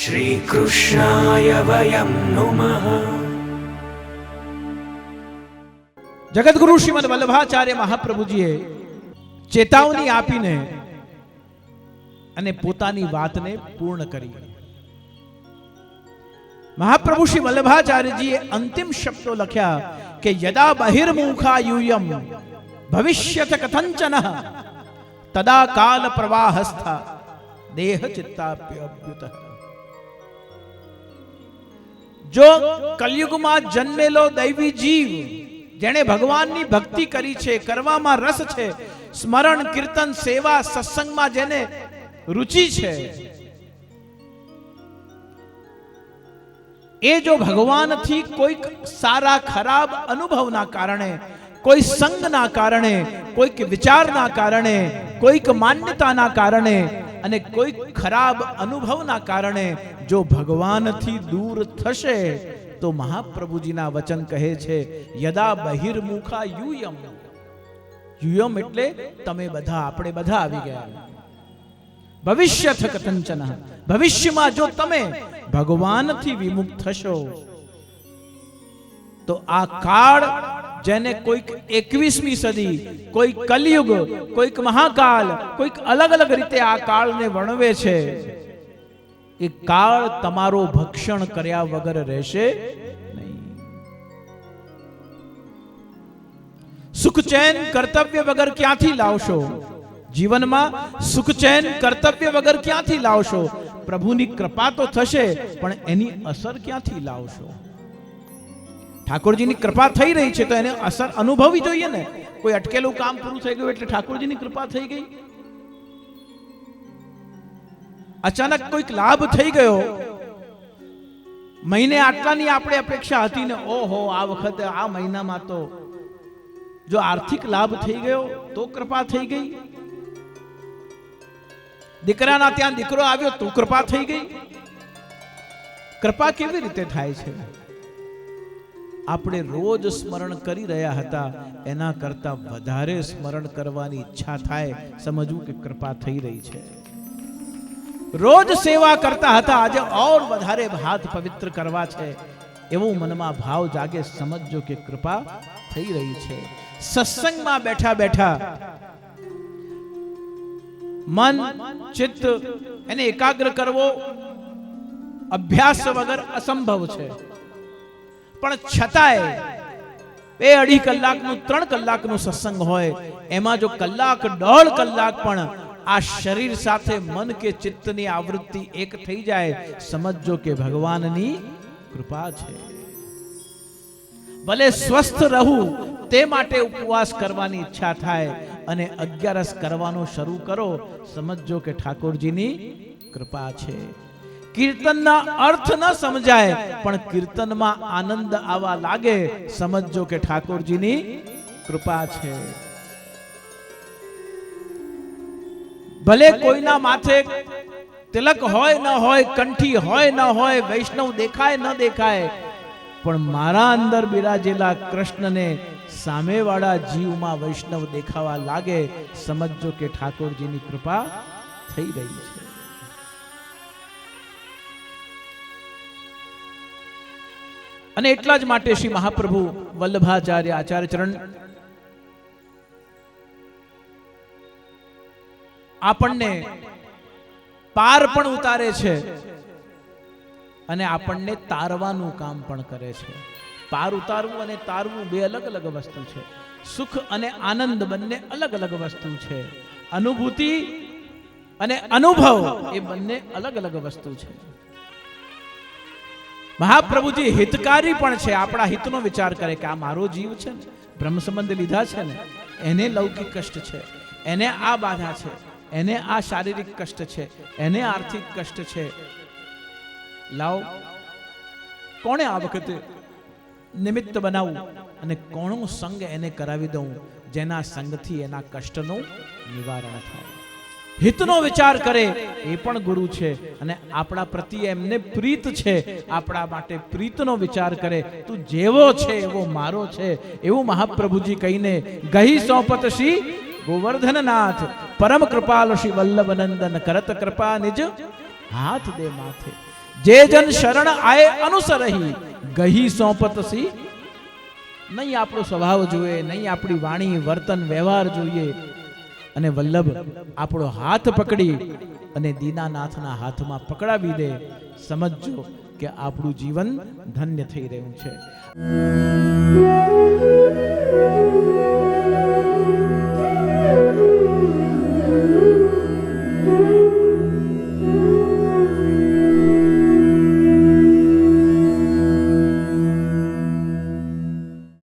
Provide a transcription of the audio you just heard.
श्रीकृष्णाय वयं नुमः। જગતગુરુ શ્રીમદ વલ્લભાચાર્ય મહાપ્રભુજીએ ચેતાવની આપીને અને પોતાની વાતને પૂર્ણ કરી. મહાપ્રભુ શ્રી વલ્લભાચાર્યજીએ અંતિમ શબ્દો લખ્યા કે યદા બહિર્મુખા યુયમ ભવિષ્યત કથંચન તદા કાલ પ્રવાહસ્થા દેહ ચિત્તાપ્યભ્યુત. જો કલયુગમાં જન્મેલો દૈવી જીવ જેણે ભગવાનની ભક્તિ કરી છે, કરવામાં રસ છે, સ્મરણ કીર્તન સેવા સત્સંગમાં જેને રુચિ છે, એ જો ભગવાનથી કોઈક સારા ખરાબ અનુભવના કારણે, કોઈ સંગના કારણે, કોઈક વિચારના કારણે, કોઈક માન્યતાના કારણે અને કોઈક ખરાબ અનુભવના કારણે જો ભગવાનથી દૂર થશે તો મહાપ્રભુજીના વચન કહે છે યદા બહિર્મુખા યુયમ. યુયમ એટલે તમે બધા, આપણે બધા આવી ગયા. ભવિષ્યથ કથંચન, ભવિષ્યમાં જો તમે ભગવાનથી વિમુખ થશો તો આ કાળ, જેને કોઈક 21મી સદી, કોઈક કલયુગ, કોઈક મહાકાલ, કોઈક અલગ અલગ રીતે આ કાળને વર્ણવે છે, એ કાળ તમારો ભક્ષણ કર્યા વગર રહેશે નહીં. સુખ ચેન કર્તવ્ય વગર ક્યાંથી લાવશો? જીવનમાં સુખ ચેન કર્તવ્ય વગર ક્યાંથી લાવશો? પ્રભુની કૃપા તો થશે, પણ એની અસર ક્યાંથી લાવશો? ઠાકોરજીની કૃપા થઈ રહી છે તો એને અસર અનુભવવી જોઈએ ને. કોઈ અટકેલું કામ પૂરું થઈ ગયું એટલે ઠાકોરજીની કૃપા થઈ ગઈ? અચાનક કોઈક લાભ થઈ ગયો, મહિને આટલાની આપણે અપેક્ષા હતી ને, ઓહો આ વખતે આ મહિનામાં તો જો આર્થિક લાભ થઈ ગયો તો કૃપા થઈ ગઈ. દીકરાના ત્યાં દીકરો આવ્યો તો કૃપા થઈ ગઈ. કૃપા કેવી રીતે થાય છે? આપણે રોજ સ્મરણ કરી રહ્યા હતા એના કરતા વધારે સ્મરણ કરવાની ઈચ્છા થાય, સમજવું કે કૃપા થઈ રહી છે. રોજ સેવા કરતા હતા, આજે ઓર વધારે હાથ પવિત્ર કરવા છે, એવું મનમાં ભાવ જાગે, સમજો કે કૃપા થઈ રહી છે. સત્સંગમાં બેઠા બેઠા મન ચિત્ત એને એકાગ્ર કરવો અભ્યાસ વગર અસંભવ છે. પણ છતાંય 2-2.5 કલાકનું 3 કલાકનું સત્સંગ હોય, એમાં જો કલાક 1.5 કલાક પણ આ શરીર સાથે મન કે ચિત્તની આવૃત્તિ એક થઈ જાય, સમજો કે ભગવાનની કૃપા છે. ભલે સ્વસ્થ રહું તે માટે ઉપવાસ કરવાની ઈચ્છા થાય અને 11 કરવાનો શરૂ કરો, સમજો કે ઠાકોરજીની કૃપા છે. કીર્તનના અર્થ ન સમજાય પણ કીર્તનમાં આનંદ આવવા લાગે, સમજો કે ઠાકોરજીની કૃપા છે. ભલે કોઈના માથે તિલક હોય ન હોય, કંઠી હોય ન હોય, વૈષ્ણવ દેખાય ન દેખાય, પણ મારા અંદર બિરાજેલા કૃષ્ણને સામેવાળા જીવમાં વૈષ્ણવ દેખાવા લાગે, સમજો કે ઠાકોરજીની કૃપા થઈ રહી છે. અને એટલા જ માટે શ્રી મહાપ્રભુ વલ્લભાચાર્ય આચાર્ય ચરણ આપણને પાર પણ ઉતારે છે અને આપણને તારવાનું કામ પણ કરે છે. પાર ઉતારવું અને તારવું બે અલગ અલગ વસ્તુ છે. સુખ અને આનંદ બંને અલગ અલગ વસ્તુ છે. અનુભૂતિ અને અનુભવ એ બંને અલગ અલગ વસ્તુ છે. મહાપ્રભુજી હિતકારી પણ છે. આપણા હિતનો વિચાર કરે કે આ મારો જીવ છે ને, બ્રહ્મ સંબંધ લીધા છે ને, એને લૌકિક કષ્ટ છે, એને આ બાધા છે, એને આ શારીરિક કષ્ટ છે, એને આર્થિક કષ્ટ છે, લાવ કોણે આ વખતે નિમિત્ત બનાવું અને કોનો સંગ એને કરાવી દઉં જેના સંગથી એના કષ્ટનું નિવારણ થાય. હિતનો વિચાર કરે એ પણ ગુરુ છે અને આપણા પ્રત્યે એમને પ્રીત છે, આપણા માટે પ્રીતનો વિચાર કરે, તું જેવો છે એવો મારો છે, એવું મહાપ્રભુજી કહીને ગહી સોંપત શ્રી ગોવર્ધનનાથ પરમ કૃપાલ શ્રી વલ્લભ નંદન કરત કૃપા નિજ હાથ દે માથે. જે જન શરણ આય અનુસરહી ગહી સોંપત સી. નહીં આપણો સ્વભાવ જોઈએ, નહીં આપણી વાણી વર્તન વ્યવહાર જોઈએ, અને વલ્લભ આપણો હાથ પકડી અને દીનાનાથના હાથમાં પકડાવી દે. સમજજો કે આપણું જીવન ધન્ય થઈ રહ્યું છે.